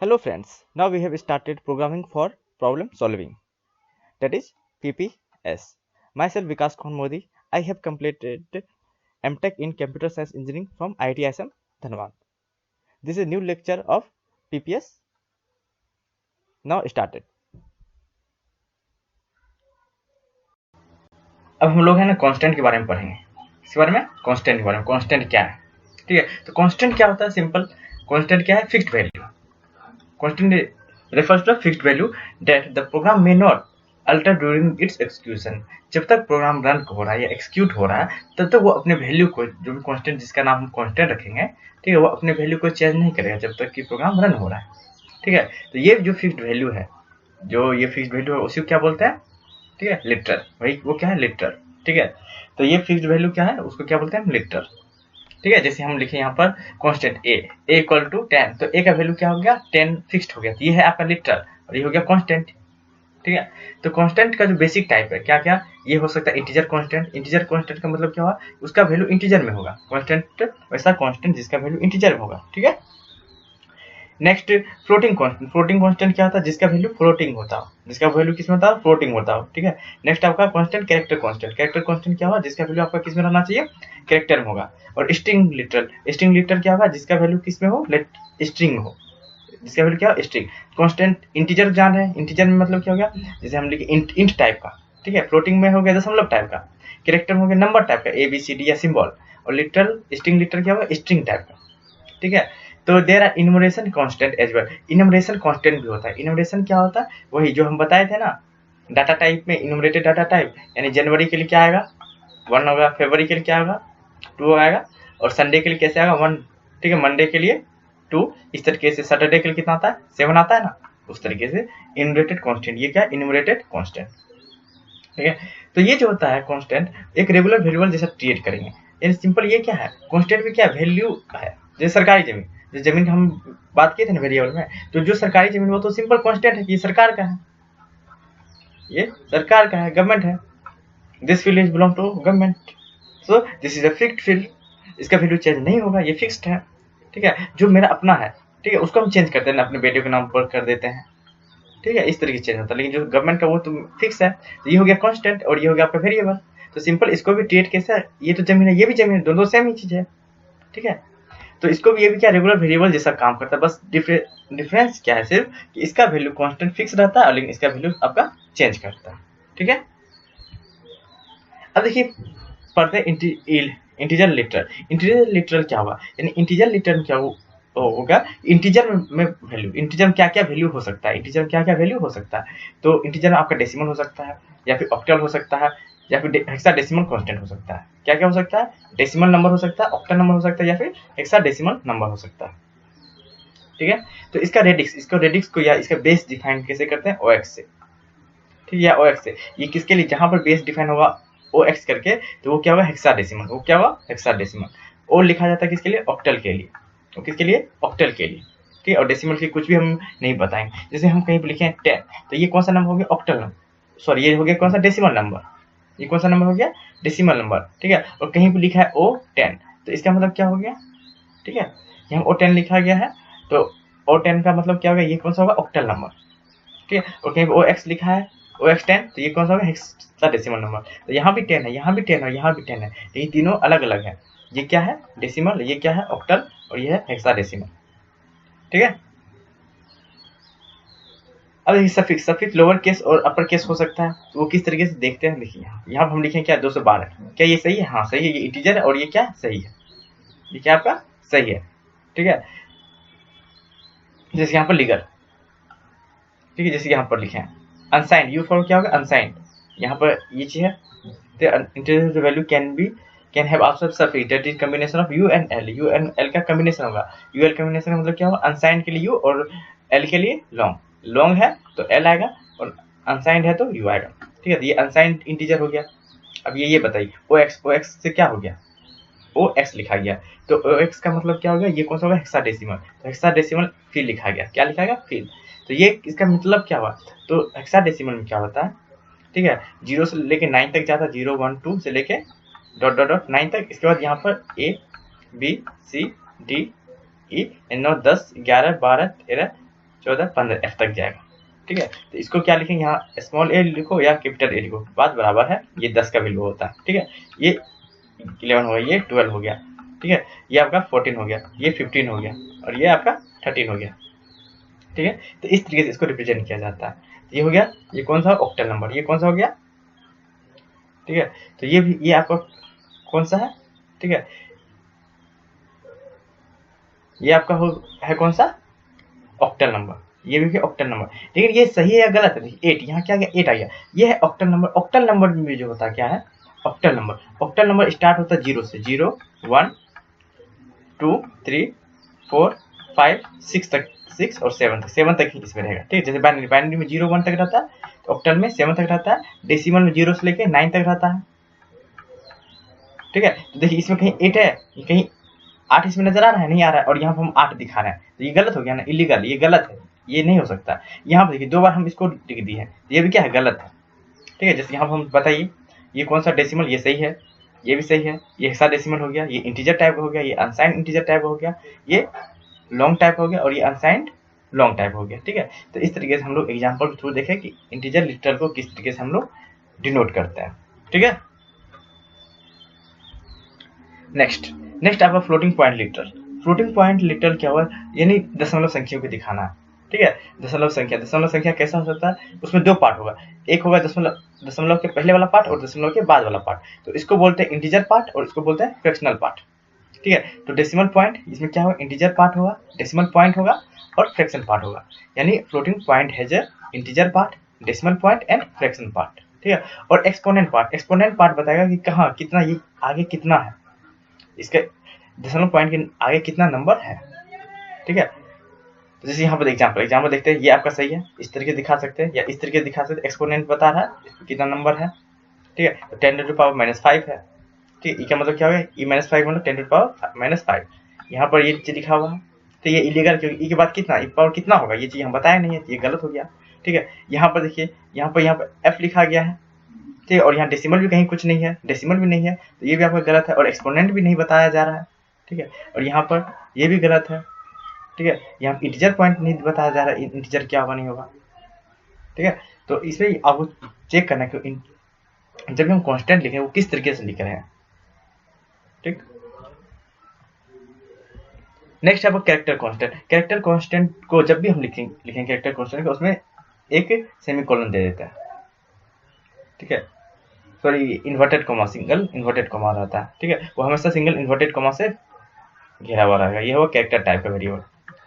Hello friends, now we have started programming for problem solving, that is PPS. Myself Vikas Khan Modi, I have completed MTech in Computer Science Engineering from IIT ISM Dhanbad. This is a new lecture of PPS. Now started. अब हम लोग है ना constant के बारे में पढ़ेंगे। इस बारे में कांस्टेंट के बारे में, कांस्टेंट क्या है, ठीक है। तो कांस्टेंट क्या होता है? सिंपल कांस्टेंट क्या है? Fixed value. Constant refers to a fixed value that the program may not alter during its execution। जब तक प्रोग्राम रन हो रहा है या एक्सिक्यूट हो रहा है तब तक वो अपने वैल्यू को, जो भी कांस्टेंट जिसका नाम हम कांस्टेंट रखेंगे, ठीक है, वो अपने वैल्यू को चेंज नहीं करेगा जब तक कि प्रोग्राम रन हो रहा है, ठीक है। तो ये जो फिक्स्ड वैल्यू है, जो ये फिक्स्ड वैल्यू है उसी को क्या बोलते हैं? ठीक है, लिटरल। वही वो क्या है? लिटरल, ठीक है। तो ये फिक्स्ड वैल्यू क्या है? उसको क्या बोलते हैं? लिटरल, ठीक है। जैसे हम लिखे यहाँ पर कांस्टेंट ए इक्वल टू 10, तो ए का वैल्यू क्या हो गया? 10 फिक्स्ड हो गया। तो ये है आपका लिटरल और ये हो गया कांस्टेंट, ठीक है। तो कांस्टेंट का जो बेसिक टाइप है क्या क्या? ये हो सकता है इंटीजर कांस्टेंट। इंटीजर कांस्टेंट का मतलब क्या हुआ? उसका वैल्यू इंटीजर में होगा। कांस्टेंट वैसा कांस्टेंट जिसका वैल्यू इंटीजर में होगा, ठीक है। Next floating constant. Floating constant क्या होता है? जिसका वैल्यू फ्लोटिंग होता हो, जिसका वैल्यू किसमें होता है? फ्लोटिंग होता हो, ठीक है। नेक्स्ट आपका constant character constant. Character constant क्या होगा? जिसका वैल्यू आपका किसमें रहना चाहिए? कैरेक्टर में होगा। और स्ट्रिंग लिटरल। स्ट्रिंग लिटरल क्या होगा? जिसका वैल्यू किसमें हो? स्ट्रिंग हो, जिसका वैल्यू क्या हो? स्ट्रिंग। कांस्टेंट इंटीजर जान रहे हैं, इंटीजर में मतलब क्या हो गया? जैसे हम लिखे इंट टाइप का, ठीक है। फ्लोटिंग में हो गया दशमलव टाइप का, कैरेक्टर में हो गया नंबर टाइप का, ABCD या सिंबल। और लिटरल स्ट्रिंग लिटरल क्या होगा? स्ट्रिंग टाइप का, ठीक है। तो there are enumeration constant as well. Enumeration constant भी होता है। इनुमरेशन क्या होता है? वही जो हम बताए थे ना, डाटा टाइप में इनुमरेटेड डाटा टाइप, यानी जनवरी के लिए क्या आएगा? 1 होगा, फरवरी के लिए क्या होगा? 2 आएगा, और संडे के लिए कैसे आएगा? 1, ठीक है। मंडे के लिए 2, इस तरीके से। सैटरडे के लिए कितना आता है? 7 आता है ना, उस तरीके से इनुमरेटेड कांस्टेंट। ये क्या है? इनुमरेटेड कांस्टेंट, ठीक है। तो ये जो होता है कांस्टेंट, एक रेगुलर वेरिएबल जैसा ट्रीट करेंगे। यानी सिंपल ये क्या है? कांस्टेंट में क्या वैल्यू है? जैसे सरकारी जमीन, जो जमीन की हम बात किए थे ना वेरिएबल में, तो जो सरकारी जमीन वो तो सिंपल कांस्टेंट है कि ये सरकार का है, ये सरकार का है, गवर्नमेंट है। This field is belong to government, so this is a fixed field. इसका वैल्यू चेंज नहीं होगा, ये फिक्स्ड है, ठीक है। जो मेरा अपना है, ठीक है, उसको हम चेंज करते हैं, अपने बेटे के नाम पर कर देते हैं, ठीक है। इस तरीके से चेंज होता है। लेकिन जो गवर्नमेंट का वो तो फिक्स है। तो ये हो गया कांस्टेंट और ये हो गया आपका वेरिएबल। तो सिंपल इसको भी ट्रीट कैसे है? ये तो जमीन है, ये भी जमीन है, दोनों सेम ही चीज है, ठीक है। तो इसको भी, ये भी क्या रेगुलर वेरिएबल जैसा काम करता है। बस डिफरेंस क्या है? सिर्फ कि इसका वैल्यू कांस्टेंट फिक्स रहता है, लेकिन इसका वैल्यू आपका चेंज करता है, ठीक है। अब देखिए पढ़ते हैं इंटीजर लिटरल। इंटीजर लिटरल क्या होगा? यानी इंटीजर लिटरल क्या होगा? इंटीजर में वैल्यू, इंटीजर में क्या क्या वैल्यू हो सकता है? इंटीजर में क्या क्या वैल्यू हो सकता है? तो इंटीजर में आपका डेसिमल हो सकता है, या फिर ऑक्टल हो सकता है, या फिर हेक्साडेसिमल कांस्टेंट हो सकता है। क्या क्या हो सकता है? डेसिमल नंबर हो सकता है, ऑक्टल नंबर हो सकता है, या फिर हेक्साडेसिमल नंबर हो सकता है, ठीक है। तो इसका रेडिक्स, को या इसका बेस डिफाइन कैसे करते हैं? OX से, ठीक है, या OX से। ये किसके लिए? जहां पर बेस डिफाइन होगा OX करके, तो वो क्या होगा? हेक्साडेसिमल। वो क्या होगा? हेक्साडेसिमल। और लिखा जाता है किसके लिए? ऑक्टल के लिए। तो किसके लिए? ऑक्टल के लिए, ठीक है। और डेसिमल के कुछ भी हम नहीं बताएंगे। जैसे हम कहीं पर लिखे हैं 10, तो ये कौन सा नंबर हो गया? Octal number. सॉरी, ये हो गया कौन सा? Decimal number. ये कौन सा नंबर हो गया? डेसिमल नंबर, ठीक है। और कहीं पर लिखा है O10, तो इसका मतलब क्या हो गया? ठीक है, यहाँ O10 लिखा गया है, तो O10 का मतलब क्या होगा? ये कौन सा होगा? ऑक्टल नंबर, ठीक है। और कहीं पर OX लिखा है, OX10, तो ये कौन सा होगा? Hexadecimal number. तो यहाँ भी 10 है, यहाँ भी 10 है, यहाँ भी 10 है, ये तीनों अलग अलग है। ये क्या है? डेसिमल, ये क्या है? ऑक्टल, और ये है हेक्साडेसिमल, ठीक है। अब ये सफिक्स लोअर केस और अपर केस हो सकता है, तो वो किस तरीके से देखते हैं? देखिए यहाँ हम लिखें क्या? 212। क्या ये सही है? हाँ सही है, ये इंटीजर है, और ये क्या? सही है, ये क्या आपका? सही है, ठीक है। जैसे यहाँ पर लीगल, ठीक है, जैसे यहाँ पर लिखे हैं अनसाइंड, यू फॉर क्या होगा? अनसाइंड। यहाँ पर ये चीज है, integer value can have also suffix that is combination of U and L। U and L का कॉम्बिनेशन होगा। U L कॉम्बिनेशन मतलब क्या होगा? अनसाइंड के लिए U और L के लिए लॉन्ग है तो L आएगा, और अनसाइंड है तो U आएगा, ठीक है। तो ये अनसाइंड इंटीजर हो गया। अब ये बताइए OX से क्या हो गया? OX लिखा गया, तो OX का मतलब क्या हो गया? ये कौन सा होगा? हेक्साडेसिमल। तो हेक्साडेसिमल फिर लिखा गया, क्या लिखा गया? फिर। तो ये इसका मतलब क्या हुआ? तो हेक्साडेसिमल में क्या होता है? ठीक है, 0 से लेके 9 तक जाता है, 0 1 2 से लेके डॉट डॉट डॉट 9 तक। इसके बाद यहाँ पर A B C D E 9 10 11 12 13 14, 15 f तक जाएगा। ठीक है, तो इसको क्या लिखेंगे, यहाँ स्मॉल a लिखो या कैपिटल A लिखो, बात बराबर है, ये 10 का वैल्यू होता है। ठीक है, ये 11 हो गया, ये 12 हो गया। ठीक है, ये आपका 14 हो गया, ये 15 हो गया और ये आपका 13 हो गया। ठीक है, तो इस तरीके से इसको रिप्रेजेंट किया जाता है। तो ये हो गया, ये कौन सा ऑक्टल नंबर, ये कौन सा हो गया। ठीक है, तो ये भी, ये आपका कौन सा है। ठीक है, ये आपका है कौन सा, ऑक्टल नंबर, ये भी ऑक्टल नंबर। लेकिन ये सही है या गलत है, देखिए 8, यहाँ क्या गया, 8 आ गया, ये है ऑक्टल नंबर। ऑक्टल नंबर में भी जो होता है क्या है, octal number. Octal number start होता है 0 से, 0, 1, 2, 3, 4, 5, 6 तक, 6 और 7 तक, 7 तक ही इसमें रहेगा। ठीक है, जैसे बाइनरी, बाइनरी में 0, 1 तक रहता है, तो ऑक्टल में 7 तक रहता है। डेसिमल में 0 से लेके 9 तक रहता है। ठीक है, तो देखिए इसमें कहीं 8 है, कहीं 8 इसमें नजर आ रहा है, नहीं आ रहा है, और यहाँ पर हम 8 दिखा रहे हैं, तो ये गलत हो गया ना, इलीगल, ये गलत है, ये नहीं हो सकता। यहाँ पर देखिए 2 बार हम इसको लिख दिए हैं, तो ये भी क्या है, गलत है। ठीक है, जैसे यहाँ पर हम बताइए, ये कौन सा डेसिमल, ये सही है, ये भी सही है, ये हेक्साडेसिमल हो गया, ये इंटीजर टाइप हो गया, ये अनसाइंड इंटीजर टाइप हो गया, ये लॉन्ग टाइप हो गया, और ये अनसाइंड लॉन्ग टाइप हो गया। ठीक है, तो इस तरीके से हम लोग एग्जाम्पल के थ्रू देखें कि इंटीजर लिटरल को किस तरीके से हम लोग डिनोट करते हैं। ठीक है, नेक्स्ट आपका floating point literal. Floating point literal क्या हुआ, यानी दशमलव संख्याओं को दिखाना है। ठीक है, दशमलव संख्या कैसा हो सकता है, उसमें 2 पार्ट होगा, एक होगा दशमलव के पहले वाला पार्ट और दशमलव के बाद वाला पार्ट। तो इसको बोलते हैं इंटीजर पार्ट और इसको बोलते हैं फ्रैक्शनल पार्ट। ठीक है, तो डेसिमल पॉइंट, इसमें क्या होगा, इंटीजर पार्ट होगा, डेसिमल पॉइंट होगा और फ्रैक्शन पार्ट होगा। यानी floating point has a integer part, decimal point and fraction part. ठीक है, और एक्सपोनेंट पार्ट बताएगा कि कहाँ कितना, ये आगे कितना है, इसके दशमलव पॉइंट के आगे कितना नंबर है। ठीक है, तो जैसे यहाँ पर एग्जाम्पल देखते हैं, ये आपका सही है, इस तरीके दिखा सकते हैं या इस तरीके दिखा सकते हैं, एक्सपोनेंट बता रहा है कितना नंबर है। ठीक है, तो 10 टू पावर -5 है। ठीक है, इसका मतलब क्या हो गया, e -5 मतलब 10 टू पावर -5। यहाँ पर ये चीज लिखा हुआ है, तो ये इलीगल, क्योंकि ई के बाद कितना, ई पावर कितना होगा, ये चीज हम बताया नहीं है, तो ये गलत हो गया। ठीक है, यहाँ पर देखिए, यहाँ पर f लिखा गया है। ठीक है, और यहाँ डेसिमल भी कहीं कुछ नहीं है, डेसिमल भी नहीं है, तो ये भी आपका गलत है, और एक्सपोनेंट भी नहीं बताया जा रहा है। ठीक है, और यहाँ पर ये भी गलत है। ठीक है, यहाँ इंटीजर पॉइंट नहीं बताया जा रहा है, इंटीजर क्या होगा नहीं होगा। ठीक है, तो इसमें आपको चेक करना है कि जब हम कांस्टेंट लिखें वो किस तरीके से लिख रहे हैं। ठीक, नेक्स्ट है कैरेक्टर कांस्टेंट। कैरेक्टर कांस्टेंट को जब भी हम लिखें कैरेक्टर कांस्टेंट को, उसमें एक सेमीकोलन दे देता है। ठीक है, sorry, inverted comma, single inverted comma रहता है। ठीक है, वो हमेशा सिंगल इन्वर्टेड कॉमा से घेरा हुआ रहेगा। ये होगा कैरेक्टर टाइप का वेरिएबल।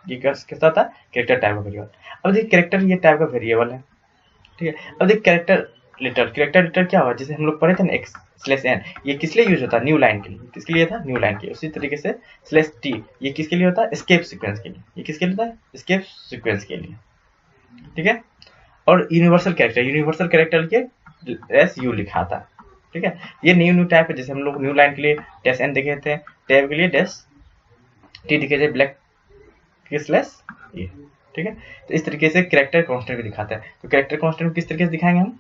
ये कैसा था, कैरेक्टर टाइप का वेरिएबल। अब देखिए कैरेक्टर ये टाइप का वेरिएबल है। ठीक है, अब देखिए कैरेक्टर लिटर क्या हुआ, जैसे हम लोग पढ़े थे ना /n, ये किस लिए यूज होता है, न्यू लाइन के लिए। किसके लिए था, न्यू लाइन के। उसी तरीके से /t, ये किसके लिए होता है, एस्केप सीक्वेंस के लिए। ये किसके लिए होता है, एस्केप सीक्वेंस के लिए। ठीक है, और यूनिवर्सल कैरेक्टर के SU लिखा था। ठीक है, ये न्यू टाइप है, जैसे हम लोग न्यू लाइन के लिए -n देखे थे, टैब के लिए -t दिखे थे, ब्लैक के /e। ठीक है, तो इस तरीके से कैरेक्टर कांस्टेंट को दिखाता है। तो कैरेक्टर कांस्टेंट को किस तरीके से दिखाएंगे हम,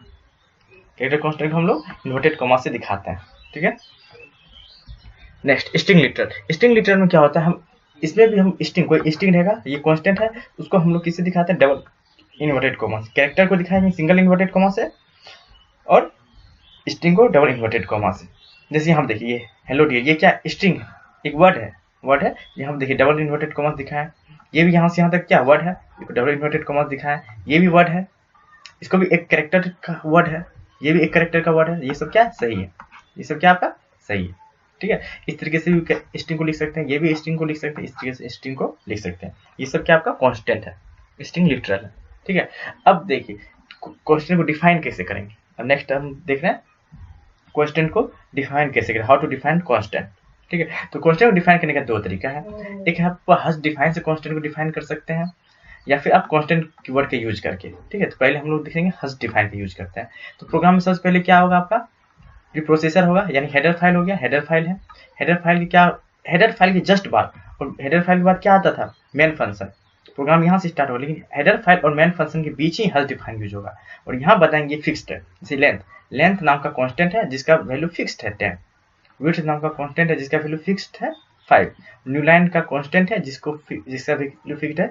कैरेक्टर कांस्टेंट को हम लोग इन्वर्टेड कॉमा से दिखाते हैं। ठीक है, नेक्स्ट स्ट्रिंग लिटरल में क्या होता है, हम इसमें भी हम कोई स्ट्रिंग रहेगा, ये कांस्टेंट है, उसको हम लोग किससे दिखाते हैं, डबल इन्वर्टेड कॉमा से। कैरेक्टर को दिखाएंगे सिंगल इन्वर्टेड कॉमा से और स्ट्रिंग को डबल इन्वर्टेड कॉमा से। जैसे यहाँ देखिए हेलो डियर, ये क्या स्ट्रिंग है, एक वर्ड है। यहाँ देखिए डबल इन्वर्टेड कॉमा दिखाएं, ये भी यहाँ से यहाँ तक क्या वर्ड है, डबल इन्वर्टेड कॉमा दिखाएं, ये भी वर्ड है, इसको भी एक कैरेक्टर का वर्ड है, ये भी एक कैरेक्टर का वर्ड है। ये सब क्या सही है, ये सब क्या आपका सही है। ठीक है, इस तरीके से भी स्ट्रिंग को लिख सकते हैं, ये भी स्ट्रिंग को लिख सकते हैं, इस तरीके से स्ट्रिंग को लिख सकते हैं। ये सब क्या आपका कांस्टेंट है, स्ट्रिंग लिटरल है। ठीक है, अब देखिए क्वेश्चन को डिफाइन कैसे करेंगे। अब नेक्स्ट हम देख रहे हैं कांस्टेंट को डिफाइन कैसे करें, हाउ टू डिफाइन कांस्टेंट। ठीक है, तो कांस्टेंट को डिफाइन करने का 2 तरीका है। एक है आप हश डिफाइन से कांस्टेंट को डिफाइन कर सकते हैं, या फिर आप कांस्टेंट कीवर्ड का यूज करके। ठीक है, तो पहले हम लोग देखेंगे हश डिफाइन का यूज करते हैं। तो प्रोग्राम में सबसे पहले क्या होगा, आपका प्रीप्रोसेसर होगा, यानी हेडर फाइल हो गया, हेडर फाइल है। हेडर फाइल के जस्ट बाद, और हेडर फाइल के बाद क्या आता था, मेन फंक्शन। प्रोग्राम यहाँ से स्टार्ट होगा, लेकिन हेडर फाइल और मेन फंक्शन के बीच ही हश डिफाइन यूज होगा। और यहाँ बताएंगे फिक्स्ड है, जैसे लेंथ नाम का कांस्टेंट है जिसका वैल्यू फिक्स्ड है 10। विड्थ नाम का कांस्टेंट है जिसका वैल्यू फिक्स्ड है 5। न्यू लाइन का कांस्टेंट है जिसका वैल्यू फिक्स्ड है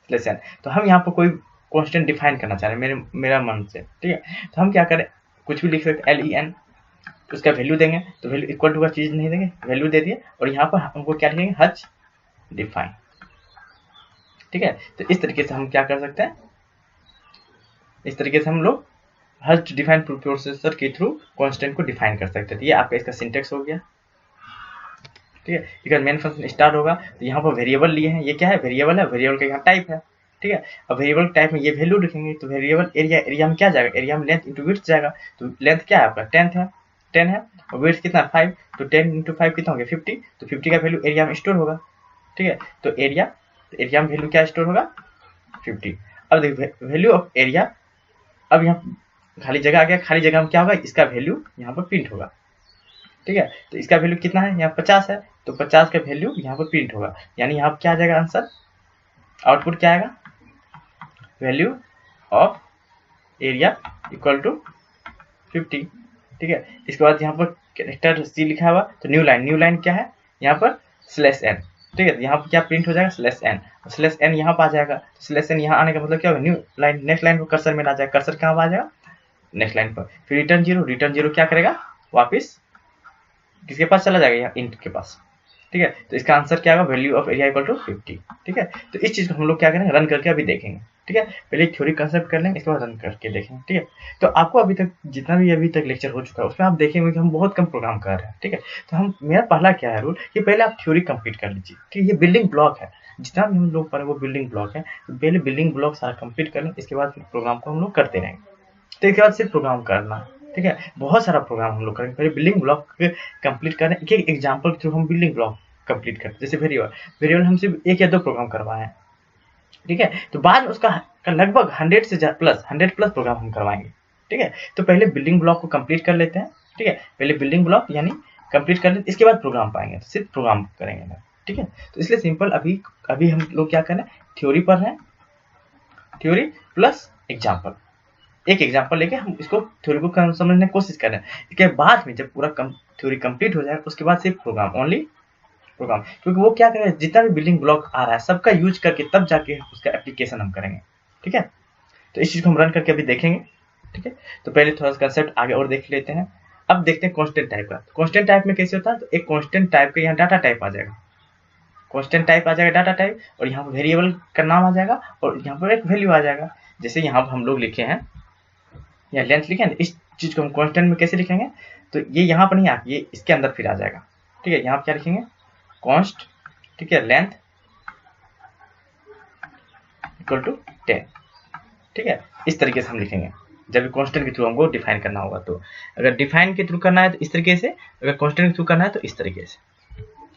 स्लैश एन। तो हम यहाँ पर कोई कांस्टेंट डिफाइन करना चाह रहे हैं मेरा मन से, ठीक है। तो हम क्या करें, कुछ भी लिख सकते LEN, उसका वैल्यू देंगे, तो वैल्यू इक्वल टू का चीज नहीं देंगे, वैल्यू दे दिए, और यहाँ पर हमको क्या लिखेंगे, हच डिफाइन, ठीक है। तो इस तरीके से हम क्या कर सकते हैं, इस तरीके से हम लोग हच डिफाइन प्रोसेसर के थ्रू कांस्टेंट को डिफाइन कर सकते हैं। तो ये आपका इसका सिंटेक्स हो गया, ठीक है। अगर मेन फंक्शन स्टार्ट होगा तो यहाँ पर वेरिएबल लिए हैं, ये क्या है, वेरिएबल है, वेरिएबल का यहाँ टाइप है, ठीक है। अब वेरिएबल टाइप में ये वैल्यू लिखेंगे, तो वेरिएबल एरिया, एरिया में क्या जाएगा, एरिया में लेंथ इंटू विड्थ जाएगा। तो लेंथ क्या है आपका 10 है, और विड्थ कितना 5, तो 10 इंटू 5 कितना हो गया 50, तो 50 का वैल्यू एरिया में स्टोर होगा, ठीक है। तो एरिया में वैल्यू क्या स्टोर होगा 50। अब देखिए वैल्यू ऑफ एरिया, अब यहाँ खाली जगह आ गया, खाली जगह में क्या होगा, इसका वैल्यू यहाँ पर प्रिंट होगा, ठीक है। तो इसका वैल्यू कितना है, यहाँ 50 है, तो 50 का वैल्यू यहाँ पर प्रिंट होगा, यानी यहाँ पर क्या आ जाएगा आंसर, आउटपुट क्या आएगा, value of area equal to 50, ठीक है। इसके बाद यहाँ पर कैरेक्टर C लिखा हुआ, तो न्यू लाइन क्या है, यहाँ पर स्लैश एन, ठीक है। यहाँ पर क्या प्रिंट हो जाएगा, स्लैश एन यहाँ पर आ जाएगा। तो स्लैश एन यहाँ आने का मतलब क्या होगा, न्यू लाइन, नेक्स्ट लाइन पर कर्सर में आ जाएगा, कर्सर कहाँ पर आ जाएगा, नेक्स्ट लाइन पर। फिर रिटर्न जीरो क्या करेगा, वापिस किसके पास चला जाएगा, यहाँ इंट के पास, ठीक है। तो इसका आंसर क्या होगा, value of area equal to 50, ठीक है। तो इस चीज को हम लोग क्या करेंगे, रन करके अभी देखेंगे, ठीक है। पहले थ्योरी कंसेप्ट कर लेंगे, इसके बाद रन करके देखेंगे, ठीक है। तो आपको अभी तक जितना भी अभी तक लेक्चर हो चुका है उसमें आप देखेंगे कि हम बहुत कम प्रोग्राम कर रहे हैं, ठीक है। तो हम, मेरा पहला क्या है रूल, कि पहले आप थ्योरी कंप्लीट कर लीजिए, ठीक है। ये बिल्डिंग ब्लॉक है, जितना भी हम लोग पढ़े वो बिल्डिंग ब्लॉक है, तो पहले बिल्डिंग ब्लॉक सारा कंप्लीट कर लें, इसके बाद फिर प्रोग्राम को हम लोग करते रहेंगे। तो इसके बाद सिर्फ प्रोग्राम करना, ठीक है। बहुत सारा प्रोग्राम हम लोग करेंगे, पहले बिल्डिंग ब्लॉक कंप्लीट करें, एक एक एग्जाम्पल के थ्रू हम बिल्डिंग ब्लॉक कंप्लीट करते। जैसे वेरिएबल हम सिर्फ 1 या 2 प्रोग्राम करवाए हैं, ठीक है। तो बाद में उसका लगभग 100 प्लस प्रोग्राम हम करवाएंगे, ठीक है। तो पहले बिल्डिंग ब्लॉक को कंप्लीट कर लेते हैं, ठीक है। पहले बिल्डिंग ब्लॉक यानी कंप्लीट कर लेते, इसके बाद प्रोग्राम पाएंगे, तो सिर्फ प्रोग्राम करेंगे, ठीक है। तो इसलिए सिंपल अभी हम लोग क्या करें, थ्योरी पढ़ रहे हैं, थ्योरी प्लस एग्जाम्पल, एक एग्जाम्पल लेके हम इसको थ्योरी को समझने की कोशिश कर रहे हैं। इसके बाद में जब पूरा थ्योरी कंप्लीट हो जाए उसके बाद सिर्फ प्रोग्राम, ओनली प्रोग्राम, क्योंकि वो क्या करें, जितना भी बिल्डिंग ब्लॉक आ रहा है सबका यूज करके तब जाके उसका एप्लीकेशन हम करेंगे, ठीक है। तो इस चीज को हम रन करके अभी देखेंगे, ठीक है। तो पहले थोड़ा सा कंसेप्ट आगे और देख लेते हैं। अब देखते हैं कांस्टेंट टाइप का। कांस्टेंट टाइप में कैसे होता है, तो एक कांस्टेंट टाइप का यहाँ डाटा टाइप आ जाएगा, कांस्टेंट टाइप आ जाएगा डाटा टाइप, और यहाँ पर वेरिएबल का नाम आ जाएगा, और यहाँ पर एक वैल्यू आ जाएगा। जैसे यहाँ पर हम लोग लिखे हैं या लेंथ लिखे हैं, इस चीज को हम कांस्टेंट में कैसे लिखेंगे, तो ये यहाँ पर नहीं आके ये इसके अंदर फिर आ जाएगा, ठीक है। यहाँ पर क्या लिखेंगे, कॉन्स्ट, ठीक है, लेंथ इक्वल टू 10, ठीक है। इस तरीके से हम लिखेंगे जब भी कांस्टेंट के थ्रू हमको डिफाइन करना होगा। तो अगर डिफाइन के थ्रू करना है तो इस तरीके से, अगर कांस्टेंट के थ्रू करना है तो इस तरीके से,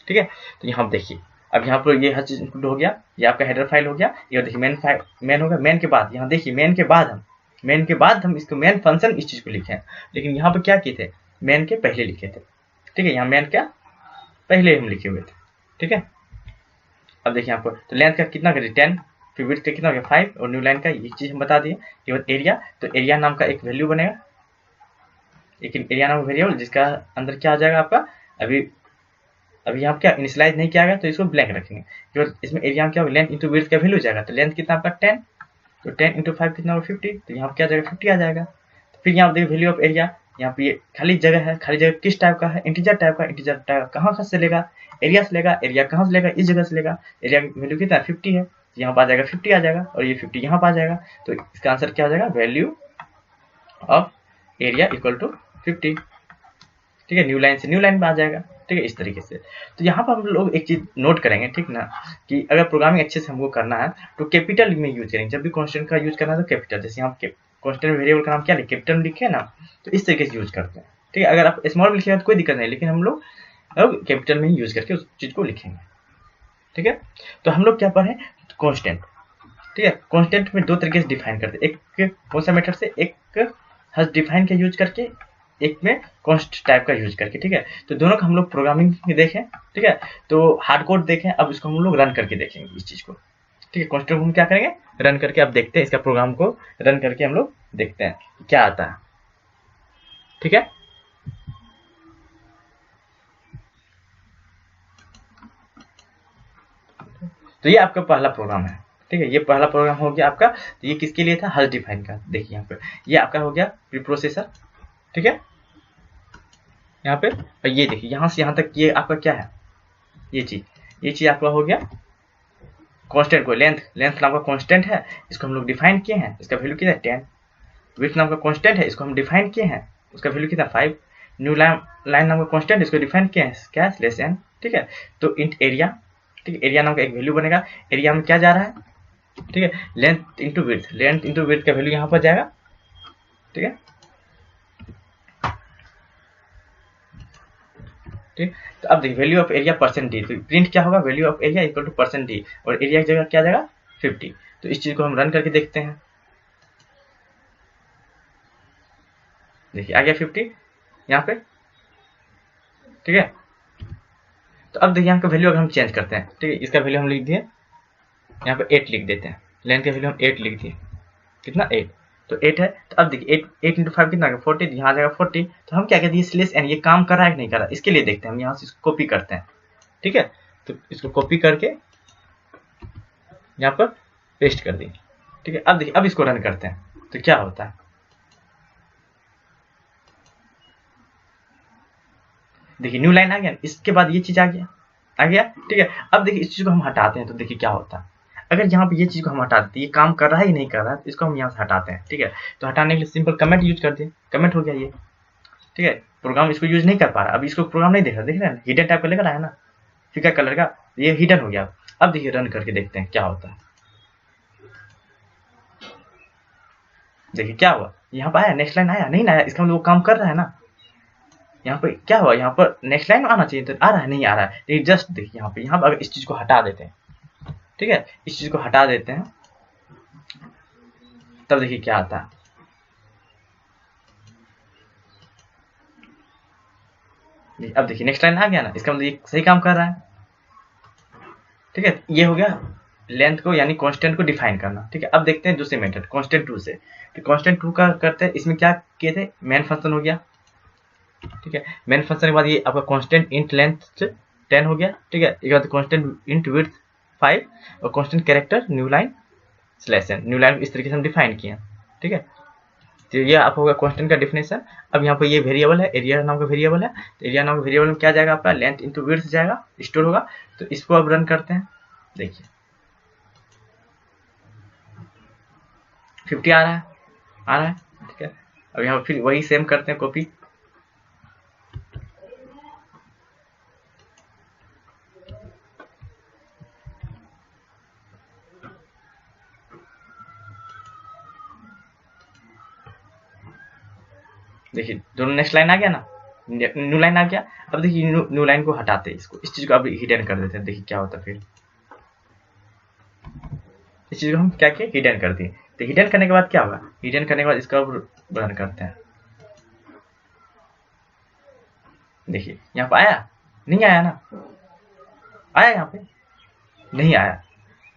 ठीक है। तो यहाँ देखिए, अब यहाँ पर ये हर चीज इंक्लूड हो गया, ये आपका हेडर फाइल हो गया, ये देखिए मेन हो गया। मेन के बाद यहाँ देखिए, मेन के बाद हम इसको मेन फंक्शन इस चीज को लिखे हैं, लेकिन यहाँ पर क्या किए थे, मेन के पहले लिखे थे, ठीक है। यहाँ मेन क्या पहले हम लिखे हुए थे, ठीक है। अब देखिए यहाँ पर, तो लेंथ का कितना करिए 10, फिर विड्थ का कितना हो गया 5, और न्यू लाइन का ये चीज हम बता दिए। ये बाद एरिया, तो एरिया नाम का एक वैल्यू बनेगा, एक एरिया नाम वेरिएबल, जिसका अंदर क्या आ जाएगा आपका, अभी यहाँ क्या इनिशियलाइज नहीं किया गया तो इसको ब्लैंक रखेंगे। जो इसमें एरिया में क्या होगा, लेंथ इंटू विड्थ का वैल्यू जाएगा, तो लेंथ कितना आपका 10, तो 10 इंटू 5 कितना होगा 50, तो यहाँ क्या जाएगा 50 आ जाएगा। तो फिर यहाँ देखिए वैल्यू ऑफ एरिया, यहाँ पे ये खाली जगह है, खाली जगह किस टाइप का है, इंटीजर टाइप का। इंटीजर टाइप कहाँ से लेगा, एरिया से लेगा, एरिया कहाँ से लेगा, इस जगह से लेगा। एरिया वैल्यू कितना है 50 है, तो यहाँ पर आ जाएगा 50 आ जाएगा, और ये 50 यहाँ पर आ जाएगा। तो इसका आंसर क्या हो जाएगा, value of area equal to 50, ठीक है। न्यू लाइन से न्यू लाइन में आ जाएगा, ठीक है, इस तरीके से। तो यहाँ पर हम लोग एक चीज नोट करेंगे, ठीक ना, कि अगर प्रोग्रामिंग अच्छे से हमको करना है तो कैपिटल में यूज करेंगे। जब भी कांस्टेंट का यूज करना है तो कैपिटल, जैसे यहाँ कांस्टेंट वेरिएबल का नाम क्या लिखे, कैपिटल में लिखे ना, तो इस तरीके से यूज करते हैं, ठीक है। अगर आप स्मॉल में लिखेगा तो कोई दिक्कत नहीं, लेकिन हम लोग अब कैपिटल में ही यूज करके उस चीज को लिखेंगे, ठीक है। तो हम लोग क्या पढ़े, कांस्टेंट, ठीक है। कांस्टेंट में दो तरीके से डिफाइन करते हैं, एक कौन सा मेथड से, एक हज डिफाइन का यूज करके, एक में कॉन्स्ट टाइप का यूज करके, ठीक है। तो दोनों का हम लोग प्रोग्रामिंग में देखें, ठीक है। तो हार्ड कोड देखें, अब इसको हम लोग रन करके देखेंगे इस चीज को, ठीक है। कॉन्स्टेंट को हम क्या करेंगे, रन करके अब देखते हैं, इसका प्रोग्राम को रन करके हम लोग देखते हैं क्या आता है, ठीक है। तो ये आपका पहला प्रोग्राम है, ठीक है, ये पहला प्रोग्राम हो गया आपका। तो ये किसके लिए था, हज डिफाइन का। देखिए यहाँ पे ये आपका हो गया प्री प्रोसेसर, ठीक है यहाँ पे। और ये देखिए यहाँ से यहाँ तक ये आपका क्या है, ये चीज आपका हो गया कांस्टेंट को लेंथ नाम का कांस्टेंट है, इसको हम लोग डिफाइन किए हैं, इसका वैल्यू कितना है 10। विड्थ नाम का कांस्टेंट है, इसको हम डिफाइन किए हैं, उसका वैल्यू कितना 5। न्यू लाइन नाम का कांस्टेंट, इसको डिफाइन किए हैं क्या, स्लेस n, ठीक है। तो इंट एरिया, ठीक है, एरिया नाम का एक वैल्यू बनेगा। एरिया में क्या जा रहा है, ठीक है, लेंथ इंटू विड्थ का वैल्यू यहाँ पर जाएगा, ठीक है। ठीक, तो अब देखिए वैल्यू ऑफ एरिया %d, तो प्रिंट क्या होगा, value of area equal to %d, और एरिया की जगह क्या जाएगा 50। तो इस चीज को हम रन करके देखते हैं। देखिए आ गया 50 यहाँ पे, ठीक है। तो अब देखिए यहाँ का वैल्यू अगर हम चेंज करते हैं, ठीक है, इसका वैल्यू हम लिख दिए यहाँ पे 8 लिख देते हैं, लेंथ का वैल्यू हम 8 लिख दिए, कितना 8, तो 8 है। तो अब देखिए 8 इंटू 5 कितना 40, यहाँ आ जाएगा 40। तो हम क्या कहते हैं स्लेस n, ये काम कर रहा है कि नहीं कर रहा है, इसके लिए देखते हैं हम यहाँ से इसको कॉपी करते हैं, ठीक है। तो इसको कॉपी करके यहाँ पर पेस्ट कर दिए, ठीक है। अब देखिए अब इसको रन करते हैं तो क्या होता है, देखिए न्यू लाइन आ गया, इसके बाद ये चीज आ गया, ठीक है। अब देखिए इस चीज को हम हटाते हैं तो देखिए क्या होता है, अगर यहाँ पे ये चीज को हम हटा देते, ये काम कर रहा है या नहीं कर रहा है, तो इसको हम यहाँ से हटाते हैं, ठीक है। तो हटाने के लिए सिंपल कमेंट यूज करते हैं, कमेंट हो गया ये, ठीक है। प्रोग्राम इसको यूज नहीं कर पा रहा, अब इसको प्रोग्राम नहीं देख रहा, देख रहे हैं हिडन टाइप का लग रहा है ना, फीका कलर का, ये हिडन हो गया। अब देखिए रन करके देखते हैं क्या होता है। देखिए क्या हुआ, यहाँ पर आया नेक्स्ट लाइन आया नहीं आया, इसका मतलब वो काम कर रहा है ना। यहाँ पर क्या हुआ, यहाँ पर नेक्स्ट लाइन आना चाहिए, तो आ रहा है नहीं आ रहा है। लेकिन जस्ट देखिए यहाँ पर अगर इस चीज को हटा देते हैं, ठीक है, इस चीज को हटा देते हैं, तब देखिए क्या आता है। अब देखिए नेक्स्ट लाइन आ गया ना, इसका मतलब ये सही काम कर रहा है, ठीक है। ये हो गया लेंथ को यानी कांस्टेंट को डिफाइन करना, ठीक है। अब देखते हैं दूसरे मेथड कांस्टेंट 2 से। तो कांस्टेंट 2 का करते हैं, इसमें क्या किए थे, मेन फंक्शन हो गया, ठीक है। मेन फंक्शन के बाद ये आपका कांस्टेंट इंट लेंथ 10 हो गया, ठीक है। एक बाद कांस्टेंट इंट विड्थ 5 और constant character new line slash n, new line इस तरीके से हम डिफाइन किए, ठीक है। तो ये आप होगा कांस्टेंट का डिफिनेशन। अब यहाँ पर ये वेरिएबल है, एरिया नाम का वेरिएबल है, तो एरिया नाम का वेरिएबल में क्या जाएगा आपका, लेंथ इंटू विड्थ जाएगा, स्टोर होगा। तो इसको अब रन करते हैं, देखिए 50 आ रहा है, ठीक है। अब यहाँ फिर वही सेम करते हैं कॉपी, देखिए दोनों नेक्स्ट लाइन आ गया ना, न्यू लाइन आ गया। अब देखिए न्यू लाइन को हटाते हैं, इसको इस चीज को अब हिडन कर देते हैं, देखिए क्या होता है। फिर इस चीज को हम क्या किए, हिडन कर दिए। तो हिडन करने के बाद क्या होगा, हिडन करने के बाद इसका रन करते हैं, देखिए यहाँ पे आया नहीं आया ना, आया यहाँ पे नहीं आया,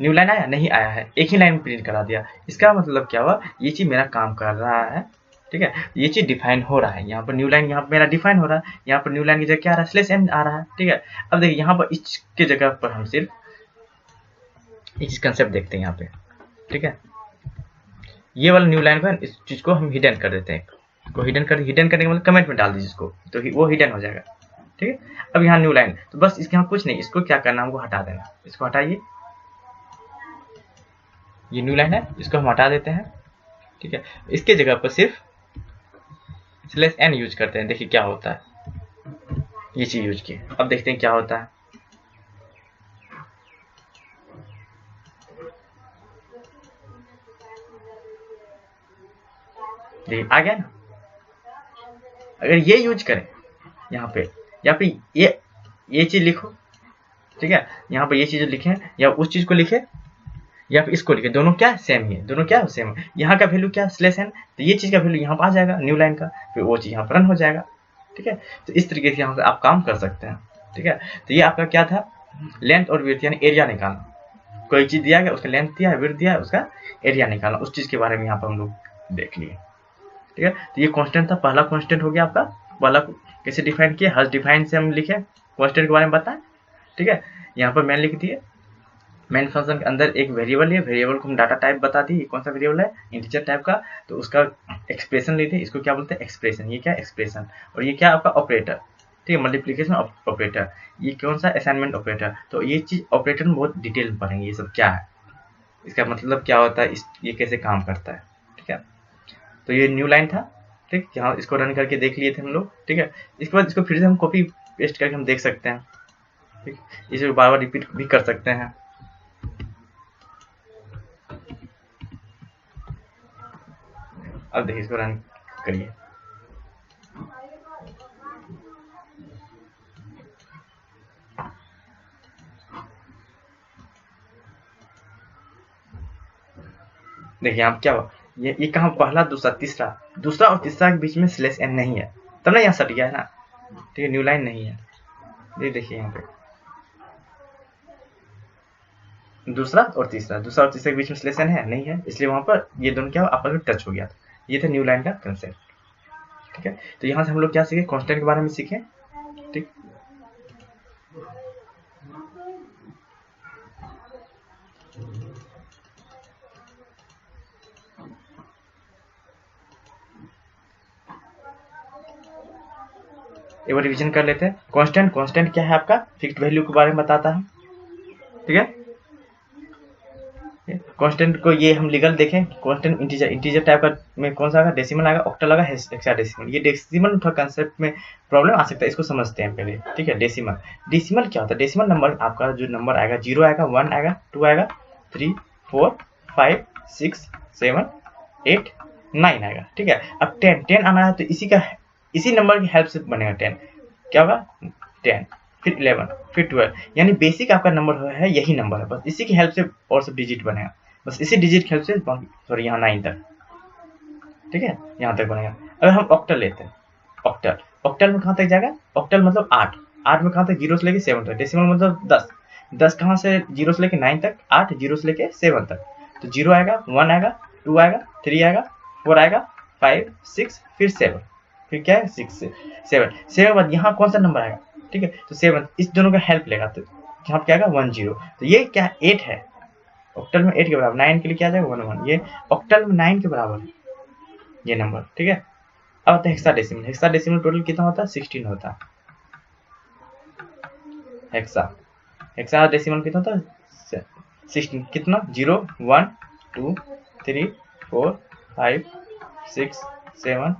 न्यू लाइन आया नहीं आया है, एक ही लाइन प्रिंट करा दिया। इसका मतलब क्या हुआ, ये चीज मेरा काम कर रहा है, ठीक है, ये चीज डिफाइन हो रहा है। यहाँ पर न्यू लाइन यहाँ पर मेरा डिफाइन हो रहा है, यहाँ पर न्यू लाइन की जगह क्या आ रहा है, स्लैश n आ रहा है, ठीक है। अब देखिए यहाँ पर इसके जगह पर हम सिर्फ ये चीज कंसेप्ट देखते हैं यहाँ पे, ठीक है। ये वाला न्यू लाइन को इस चीज को हम हिडन कर देते हैं, इसको हिडन करने के मतलब कमेंट में डाल दीजिए इसको, तो वो हिडन हो जाएगा, ठीक है। अब यहाँ न्यू लाइन, तो बस इसके यहाँ कुछ नहीं, इसको क्या करना हमको हटा देना, इसको हटाइए, ये न्यू लाइन है, इसको हम हटा देते हैं, ठीक है। इसके जगह पर सिर्फ स्लैश n यूज करते हैं, देखिए क्या होता है, ये चीज यूज किए। अब देखते हैं क्या होता है, देखिए आ गया ना। अगर ये यूज करें यहाँ पे ये चीज लिखो, ठीक है, यहाँ पे ये चीज लिखे या उस चीज को लिखे या फिर इसको लिखे, दोनों क्या सेम ही है, दोनों क्या सेम है। यहाँ का वैल्यू क्या स्लैश n, तो ये चीज का वैल्यू यहाँ पर आ जाएगा न्यू लाइन का, फिर वो चीज यहाँ पर रन हो जाएगा, ठीक है। तो इस तरीके से यहाँ से आप काम कर सकते हैं, ठीक है। तो ये आपका क्या था, लेंथ और विड्थ यानी एरिया निकालना। कोई चीज दिया गया, उसका लेंथ दिया है, विड्थ दिया है, उसका एरिया निकालना, उस चीज के बारे में यहाँ पर हम लोग देख लिए, ठीक है। तो ये कांस्टेंट था, पहला कांस्टेंट हो गया आपका। पहला कैसे डिफाइन किया, हज डिफाइन से हम लिखे, कांस्टेंट के बारे में बताएं, ठीक है। यहाँ पर मैंने लिख दिए मेन फंक्शन के अंदर एक वेरिएबल है, वेरिएबल को हम डाटा टाइप बता दी, ये कौन सा वेरिएबल है, इंटीजर टाइप का, तो उसका एक्सप्रेशन लेते हैं, इसको क्या बोलते हैं, एक्सप्रेशन, ये क्या एक्सप्रेशन, और ये क्या आपका ऑपरेटर, ठीक है, मल्टीप्लिकेशन ऑपरेटर, ये कौन सा असाइनमेंट ऑपरेटर। तो ये चीज ऑपरेटर में बहुत डिटेल में पढ़ेंगे, ये सब क्या है, इसका मतलब क्या होता है, ये कैसे काम करता है, ठीक है। तो ये न्यू लाइन था, ठीक, यहाँ इसको रन करके देख लिए थे हम लोग, ठीक है। इसके बाद इसको फिर से हम कॉपी पेस्ट करके हम देख सकते हैं, ठीक, इसे बार बार रिपीट भी कर सकते हैं। अब देखिए इसको रन करिए, देखिए यहाँ क्या हुआ, ये कहाँ पहला दूसरा तीसरा, दूसरा और तीसरा के बीच में स्लैश एन नहीं है, तब ना यहाँ सट गया है ना, ठीक है, न्यू लाइन नहीं है, ये देखिए यहाँ पे दूसरा और तीसरा के बीच में स्लैश एन है नहीं है, इसलिए वहां पर ये दोनों क्या आपस में टच हो गया था। ये था न्यू लाइन का कंसेप्ट, ठीक है। तो यहाँ से हम लोग क्या सीखे, कांस्टेंट के बारे में सीखे, ठीक। एक बार रिवीजन कर लेते हैं। कांस्टेंट क्या है आपका, फिक्स्ड वैल्यू के बारे में बताता है, ठीक है। कांस्टेंट को ये हम लीगल देखें, कांस्टेंट इंटीजर टाइप का में कौन सा आएगा, डेसिमल आएगा, ऑक्टल आएगा, हेक्साडेसिमल। ये डेसिमल थोड़ा कंसेप्ट में प्रॉब्लम आ सकता है, इसको समझते हैं पहले, ठीक है। डेसिमल क्या होता है, डेसिमल नंबर आपका जो नंबर आएगा, 0 आएगा, 1 आएगा, 2 आएगा, 3 4 5 6 7 8 9 आएगा, ठीक है। अब 10 आना है तो इसी नंबर की हेल्प से बनेगा 10, क्या होगा 10, फिर 11, फिर 12, यानी बेसिक आपका नंबर है यही नंबर है, बस इसी की हेल्प से और सब डिजिट बनेगा, बस इसी डिजिट की हेल्प से, सॉरी यहाँ 9 तक, ठीक है, यहाँ तक बनेगा। अगर हम ऑक्टल लेते हैं, ऑक्टल में कहाँ तक जाएगा, ऑक्टल मतलब 8 में कहाँ तक, 0 से लेके 7 तक, डेसिमल मतलब 10 कहाँ से 0 से लेके 9 तक, 8 0 से लेके 7 तक, तो 0 आएगा, 1 आएगा, 2 आएगा, 3 आएगा, 4 आएगा, 5 6 फिर 7, फिर क्या है 6 7 बाद यहाँ कौन सा नंबर आएगा, ठीक है, तो 7, इस दोनों का हेल्प लेगा, तो यहाँ पे क्या आएगा 1 0, तो ये क्या 8 है, ऑक्टल में 8 के बराबर, 9 के लिए क्या आ जाएगा 1 1, ये ऑक्टल में 9 के बराबर है ये नंबर, ठीक है। अब आता है हेक्साडेसिमल टोटल कितना होता है, 16 होता है, हेक्साडेसिमल कितना होता है 16, कितना 0 1 2 3 4 5 6 7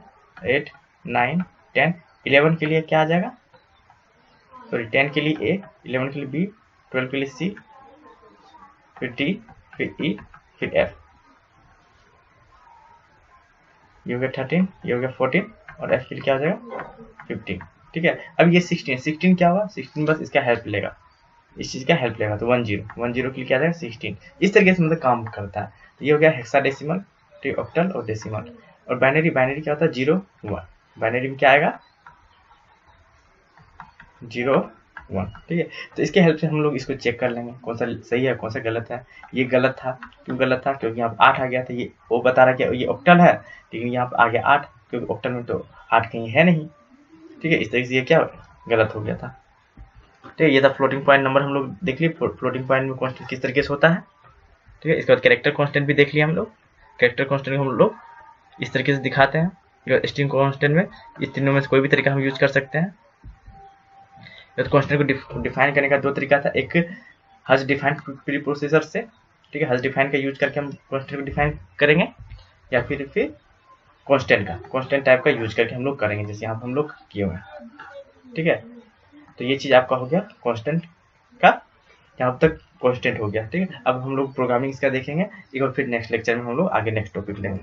8 9 10, 11 के लिए क्या आ जाएगा, सॉरी 10 के लिए ए, 11 के लिए बी, 12 के लिए सी, फिर टी, फिर ई, फिर एफ, ये हो गया 13, ये हो गया 14, और एफ के लिए क्या हो जाएगा 15, ठीक है। अब ये 16 क्या हुआ, 16 बस इसका हेल्प लेगा, इस चीज का हेल्प लेगा, तो 10 के लिए क्या आ जाएगा 16, इस तरीके से मतलब काम करता है। तो ये हो गया हेक्साडेसिमल, ठीक, ऑक्टल और डेसिमल। और बाइनरी क्या होता है 0 1, बाइनरी में क्या आएगा 0 1, ठीक है। तो इसके हेल्प से हम लोग इसको चेक कर लेंगे कौन सा सही है कौन सा गलत है। ये गलत था, क्यों गलत था, क्योंकि यहाँ 8 आ गया था, ये वो बता रहा है कि ये ऑक्टल है, लेकिन यहाँ पर आ गया 8, क्योंकि ऑक्टल में तो 8 कहीं है नहीं, ठीक है। इस तरीके से ये क्या गलत हो गया था, ठीक है। ये था फ्लोटिंग पॉइंट नंबर, हम लोग देख लिए फ्लोटिंग पॉइंट में कांस्टेंट किस तरीके से होता है, ठीक है। इसके बाद कैरेक्टर कांस्टेंट भी देख लिया हम लोग, कैरेक्टर कांस्टेंट हम लोग इस तरीके से दिखाते हैं, स्ट्रिंग कांस्टेंट में इस तीनों में से कोई भी तरीका हम यूज कर सकते हैं। तो कांस्टेंट को डिफाइन करने का 2 तरीका था, एक हज डिफाइन प्री प्रोसेसर से, ठीक है, हज डिफाइन का यूज करके हम कांस्टेंट को डिफाइन करेंगे, या फिर कांस्टेंट टाइप का यूज करके हम लोग करेंगे, जैसे यहाँ हम लोग किए हुए हैं, ठीक है। तो ये चीज आपका हो गया कांस्टेंट का, यहाँ तक कांस्टेंट हो गया, ठीक है। अब हम लोग प्रोग्रामिंग इसका देखेंगे एक बार, फिर नेक्स्ट लेक्चर में हम लोग आगे नेक्स्ट टॉपिक लेंगे।